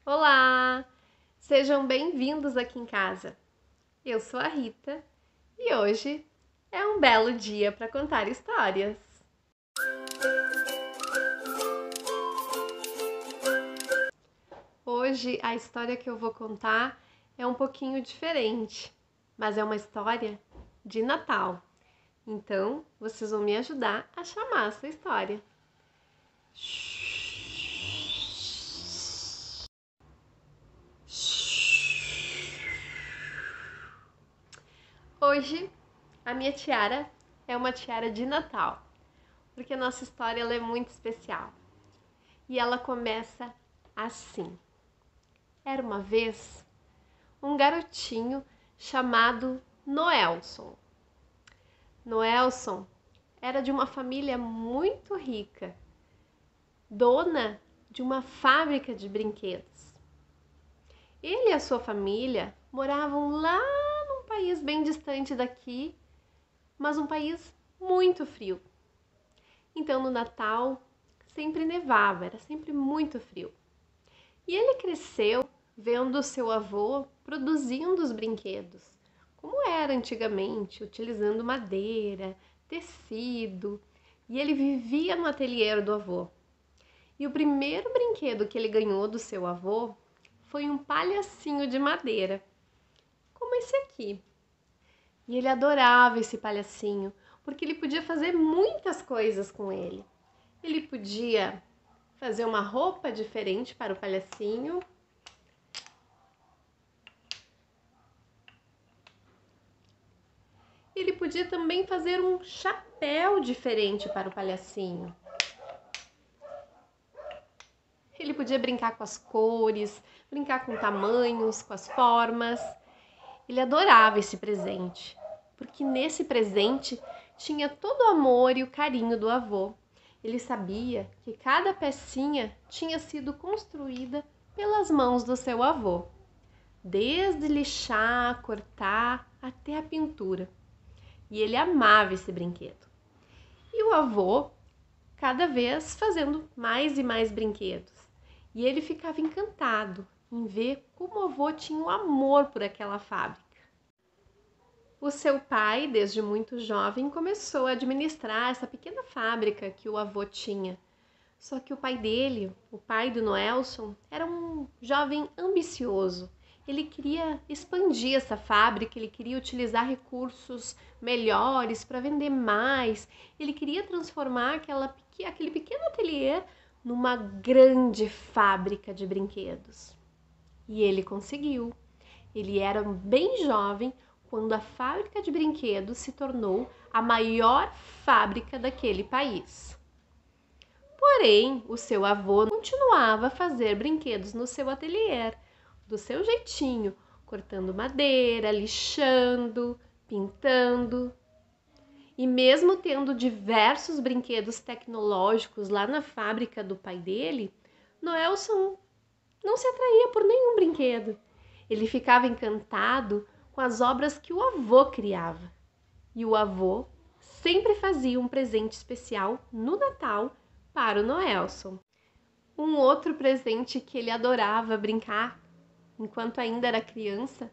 Olá! Sejam bem-vindos aqui em casa. Eu sou a Rita e hoje é um belo dia para contar histórias. Hoje a história que eu vou contar é um pouquinho diferente, mas é uma história de Natal. Então, vocês vão me ajudar a chamar essa história. Hoje, a minha tiara é uma tiara de Natal, porque a nossa história ela é muito especial. E ela começa assim. Era uma vez um garotinho chamado Noelson. Noelson era de uma família muito rica, dona de uma fábrica de brinquedos. Ele e a sua família moravam lá num país bem distante daqui, mas um país muito frio. Então no Natal sempre nevava, era sempre muito frio. E ele cresceu vendo seu avô produzindo os brinquedos, como era antigamente, utilizando madeira, tecido, e ele vivia no ateliê do avô. E o primeiro brinquedo que ele ganhou do seu avô foi um palhacinho de madeira, como esse aqui. E ele adorava esse palhacinho, porque ele podia fazer muitas coisas com ele. Ele podia fazer uma roupa diferente para o palhacinho. Ele podia também fazer um chapéu diferente para o palhacinho. Ele podia brincar com as cores, brincar com tamanhos, com as formas. Ele adorava esse presente, porque nesse presente tinha todo o amor e o carinho do avô. Ele sabia que cada pecinha tinha sido construída pelas mãos do seu avô, desde lixar, cortar até a pintura. E ele amava esse brinquedo. E o avô, cada vez fazendo mais e mais brinquedos. E ele ficava encantado em ver como o avô tinha um amor por aquela fábrica. O seu pai, desde muito jovem, começou a administrar essa pequena fábrica que o avô tinha. Só que o pai dele, o pai do Noelson, era um jovem ambicioso. Ele queria expandir essa fábrica, ele queria utilizar recursos melhores para vender mais. Ele queria transformar aquele pequeno ateliê numa grande fábrica de brinquedos. E ele conseguiu. Ele era bem jovem quando a fábrica de brinquedos se tornou a maior fábrica daquele país. Porém, o seu avô continuava a fazer brinquedos no seu ateliê, do seu jeitinho, cortando madeira, lixando, pintando. E mesmo tendo diversos brinquedos tecnológicos lá na fábrica do pai dele, Noelson não se atraía por nenhum brinquedo. Ele ficava encantado com as obras que o avô criava. E o avô sempre fazia um presente especial no Natal para o Noelson. Um outro presente que ele adorava brincar enquanto ainda era criança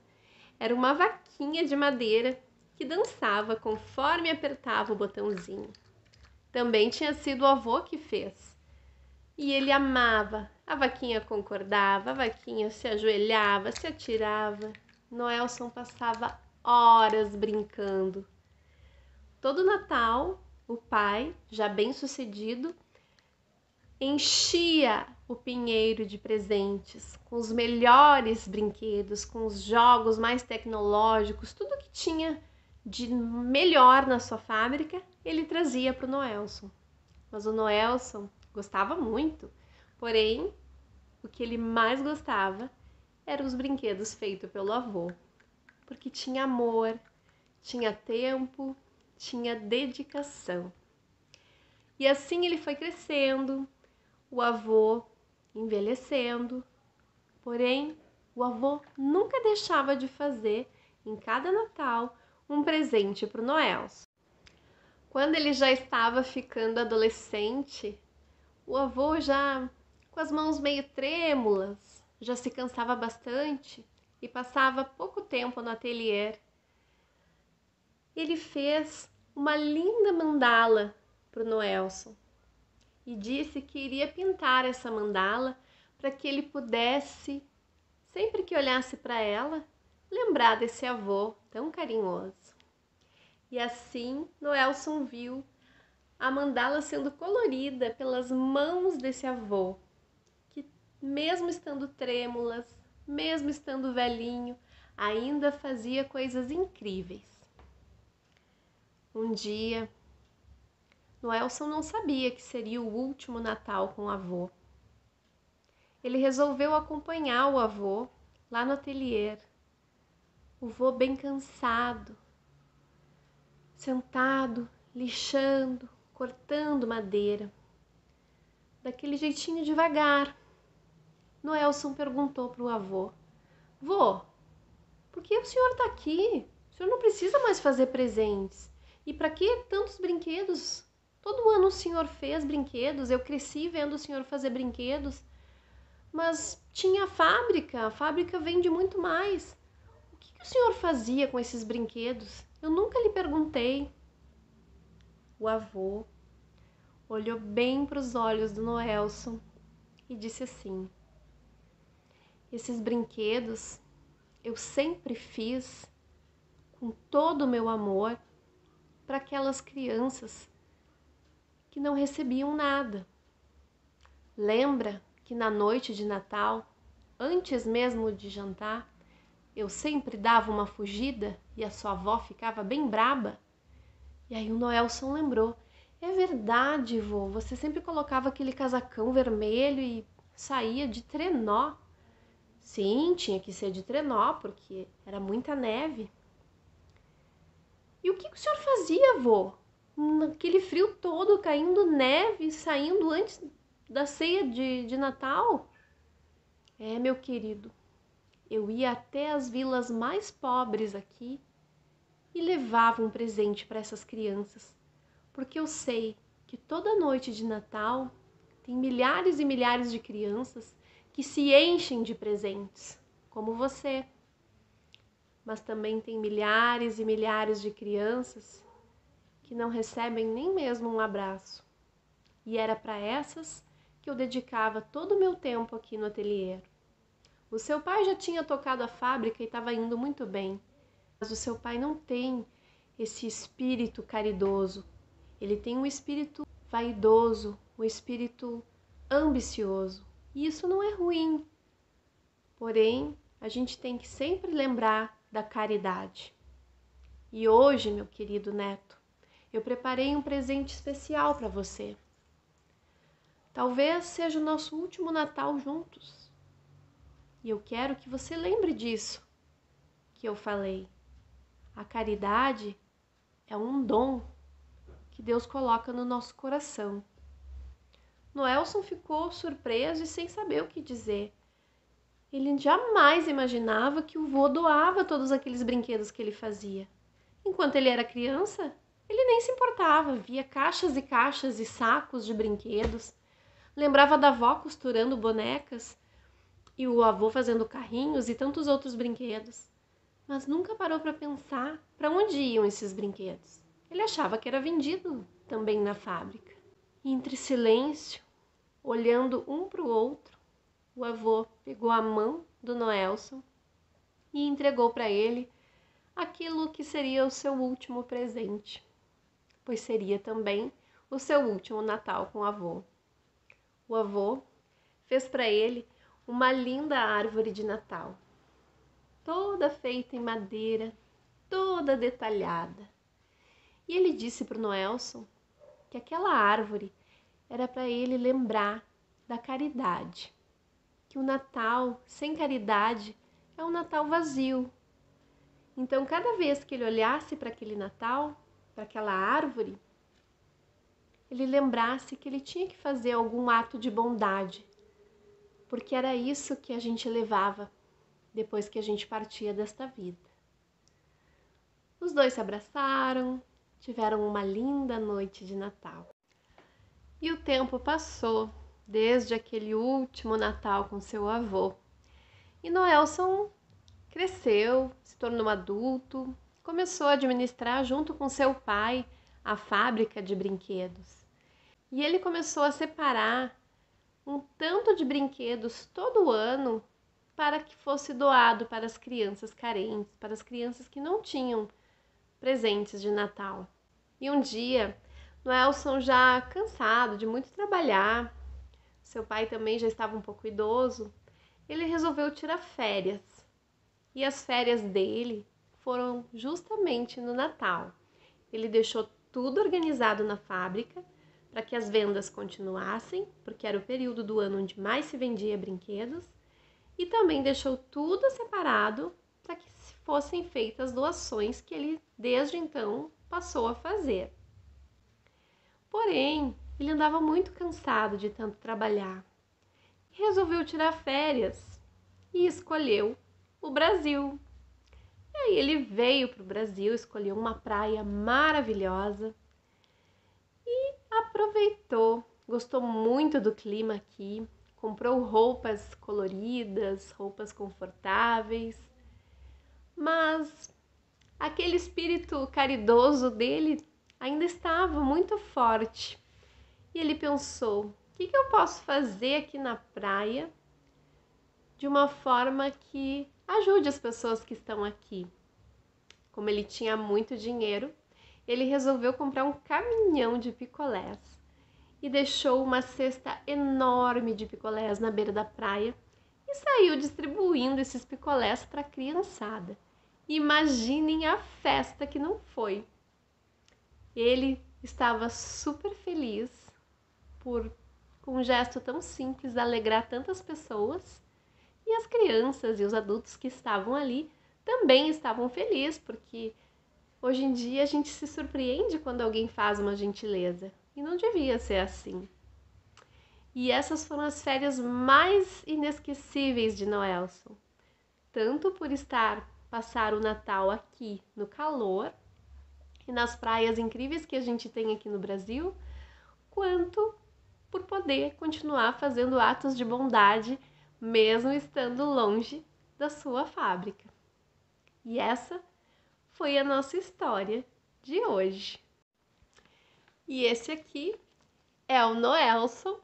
era uma vaquinha de madeira que dançava conforme apertava o botãozinho. Também tinha sido o avô que fez. E ele amava. A vaquinha concordava, a vaquinha se ajoelhava, se atirava. Noelson passava horas brincando. Todo Natal, o pai, já bem-sucedido, enchia o pinheiro de presentes, com os melhores brinquedos, com os jogos mais tecnológicos, tudo que tinha de melhor na sua fábrica, ele trazia para o Noelson. Mas o Noelson gostava muito, porém, o que ele mais gostava eram os brinquedos feitos pelo avô, porque tinha amor, tinha tempo, tinha dedicação. E assim ele foi crescendo, o avô envelhecendo, porém o avô nunca deixava de fazer, em cada Natal, um presente para o Noelson. Quando ele já estava ficando adolescente, o avô já com as mãos meio trêmulas, já se cansava bastante e passava pouco tempo no ateliê. Ele fez uma linda mandala para o Noelson e disse que iria pintar essa mandala para que ele pudesse, sempre que olhasse para ela, lembrar desse avô tão carinhoso. E assim Noelson viu a mandala sendo colorida pelas mãos desse avô, que mesmo estando trêmulas, mesmo estando velhinho, ainda fazia coisas incríveis. Um dia, Noelson não sabia que seria o último Natal com o avô. Ele resolveu acompanhar o avô lá no ateliê. O avô bem cansado, sentado, lixando, cortando madeira. Daquele jeitinho devagar. Noelson perguntou para o avô: Vô, por que o senhor está aqui? O senhor não precisa mais fazer presentes. E para que tantos brinquedos? Todo ano o senhor fez brinquedos, eu cresci vendo o senhor fazer brinquedos. Mas tinha a fábrica vende muito mais. O que o senhor fazia com esses brinquedos? Eu nunca lhe perguntei. O avô olhou bem para os olhos do Noelson e disse assim: esses brinquedos eu sempre fiz com todo o meu amor para aquelas crianças que não recebiam nada. Lembra que na noite de Natal, antes mesmo de jantar, eu sempre dava uma fugida e a sua avó ficava bem braba? E aí o Noelson lembrou: é verdade, vô, você sempre colocava aquele casacão vermelho e saía de trenó. Sim, tinha que ser de trenó, porque era muita neve. E o que o senhor fazia, vô? Naquele frio todo, caindo neve, saindo antes da ceia de Natal? É, meu querido, eu ia até as vilas mais pobres aqui e levava um presente para essas crianças, porque eu sei que toda noite de Natal tem milhares e milhares de crianças que se enchem de presentes, como você. Mas também tem milhares e milhares de crianças que não recebem nem mesmo um abraço. E era para essas que eu dedicava todo o meu tempo aqui no ateliê. O seu pai já tinha tocado a fábrica e estava indo muito bem, mas o seu pai não tem esse espírito caridoso. Ele tem um espírito vaidoso, um espírito ambicioso. E isso não é ruim. Porém, a gente tem que sempre lembrar da caridade. E hoje, meu querido neto, eu preparei um presente especial para você. Talvez seja o nosso último Natal juntos. E eu quero que você lembre disso que eu falei. A caridade é um dom que Deus coloca no nosso coração. Noelson ficou surpreso e sem saber o que dizer. Ele jamais imaginava que o vô doava todos aqueles brinquedos que ele fazia. Enquanto ele era criança, ele nem se importava, via caixas e caixas e sacos de brinquedos, lembrava da avó costurando bonecas e o avô fazendo carrinhos e tantos outros brinquedos. Mas nunca parou para pensar para onde iam esses brinquedos. Ele achava que era vendido também na fábrica. E entre silêncio, olhando um para o outro, o avô pegou a mão do Noelson e entregou para ele aquilo que seria o seu último presente, pois seria também o seu último Natal com o avô. O avô fez para ele uma linda árvore de Natal, toda feita em madeira, toda detalhada. E ele disse para o Noelson que aquela árvore era para ele lembrar da caridade, que o Natal sem caridade é um Natal vazio. Então, cada vez que ele olhasse para aquele Natal, para aquela árvore, ele lembrasse que ele tinha que fazer algum ato de bondade, porque era isso que a gente levava depois que a gente partia desta vida. Os dois se abraçaram, tiveram uma linda noite de Natal. E o tempo passou, desde aquele último Natal com seu avô. E Noelson cresceu, se tornou adulto, começou a administrar junto com seu pai a fábrica de brinquedos. E ele começou a separar um tanto de brinquedos todo ano para que fosse doado para as crianças carentes, para as crianças que não tinham presentes de Natal. E um dia, Noelson, já cansado de muito trabalhar, seu pai também já estava um pouco idoso, ele resolveu tirar férias. E as férias dele foram justamente no Natal. Ele deixou tudo organizado na fábrica para que as vendas continuassem, porque era o período do ano onde mais se vendia brinquedos, e também deixou tudo separado para que fossem feitas doações que ele desde então passou a fazer. Porém, ele andava muito cansado de tanto trabalhar e resolveu tirar férias e escolheu o Brasil. E aí ele veio para o Brasil, escolheu uma praia maravilhosa e aproveitou, gostou muito do clima aqui, comprou roupas coloridas, roupas confortáveis, mas aquele espírito caridoso dele ainda estava muito forte. E ele pensou: o que eu posso fazer aqui na praia de uma forma que ajude as pessoas que estão aqui? Como ele tinha muito dinheiro, ele resolveu comprar um caminhão de picolés e deixou uma cesta enorme de picolés na beira da praia e saiu distribuindo esses picolés para a criançada. Imaginem a festa que não foi. Ele estava super feliz por, com um gesto tão simples, alegrar tantas pessoas, e as crianças e os adultos que estavam ali também estavam felizes, porque hoje em dia a gente se surpreende quando alguém faz uma gentileza, e não devia ser assim. E essas foram as férias mais inesquecíveis de Noelson, tanto por passar o Natal aqui no calor e nas praias incríveis que a gente tem aqui no Brasil, quanto por poder continuar fazendo atos de bondade mesmo estando longe da sua fábrica. E essa foi a nossa história de hoje. E esse aqui é o Noelson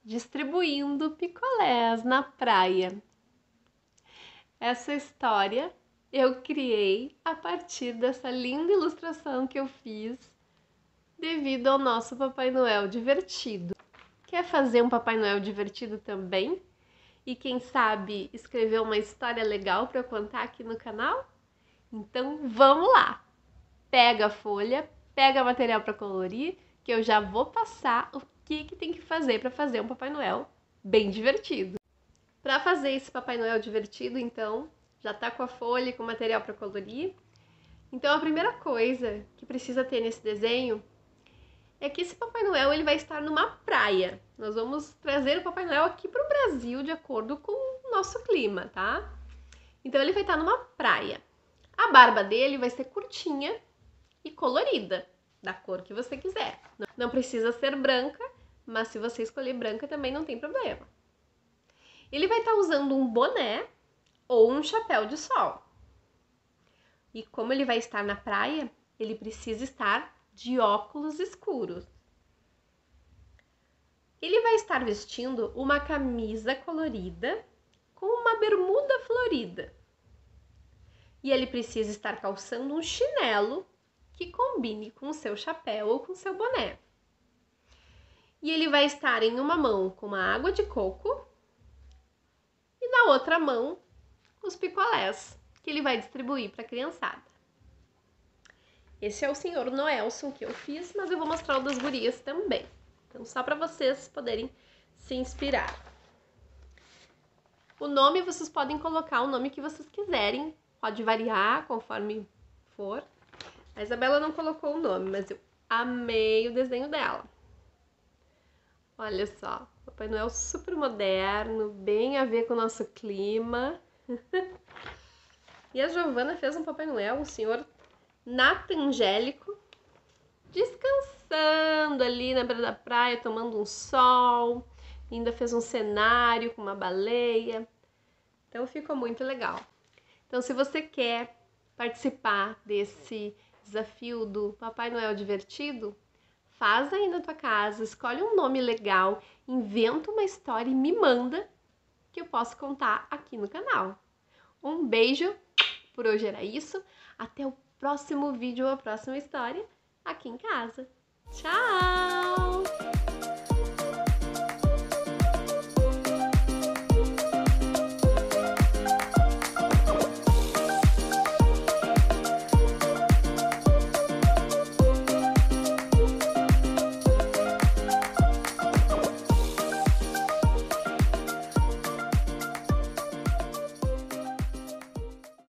distribuindo picolés na praia. Essa história eu criei a partir dessa linda ilustração que eu fiz devido ao nosso Papai Noel divertido. Quer fazer um Papai Noel divertido também? E quem sabe escrever uma história legal para eu contar aqui no canal? Então vamos lá! Pega a folha, pega material para colorir, que eu já vou passar o que tem que fazer para fazer um Papai Noel bem divertido. Para fazer esse Papai Noel divertido, então, já tá com a folha e com o material para colorir. Então a primeira coisa que precisa ter nesse desenho é que esse Papai Noel ele vai estar numa praia. Nós vamos trazer o Papai Noel aqui para o Brasil de acordo com o nosso clima, tá? Então ele vai estar numa praia. A barba dele vai ser curtinha e colorida, da cor que você quiser. Não precisa ser branca, mas se você escolher branca também não tem problema. Ele vai estar usando um boné ou um chapéu de sol. E como ele vai estar na praia, ele precisa estar de óculos escuros. Ele vai estar vestindo uma camisa colorida com uma bermuda florida. E ele precisa estar calçando um chinelo que combine com o seu chapéu ou com o seu boné. E ele vai estar em uma mão com uma água de coco e na outra mão os picolés que ele vai distribuir para a criançada. Esse é o Senhor Noelson que eu fiz, mas eu vou mostrar o das gurias também. Então, só para vocês poderem se inspirar. O nome vocês podem colocar o nome que vocês quiserem, pode variar conforme for. A Isabela não colocou o nome, mas eu amei o desenho dela. Olha só, Papai Noel super moderno, bem a ver com o nosso clima. E a Giovana fez um Papai Noel, um senhor natangélico, descansando ali na beira da praia, tomando um sol. Ainda fez um cenário com uma baleia. Então ficou muito legal. Então, se você quer participar desse desafio do Papai Noel divertido, faz aí na tua casa, escolhe um nome legal, inventa uma história e me manda que eu posso contar aqui no canal. Um beijo, por hoje era isso. Até o próximo vídeo ou a próxima história aqui em casa. Tchau!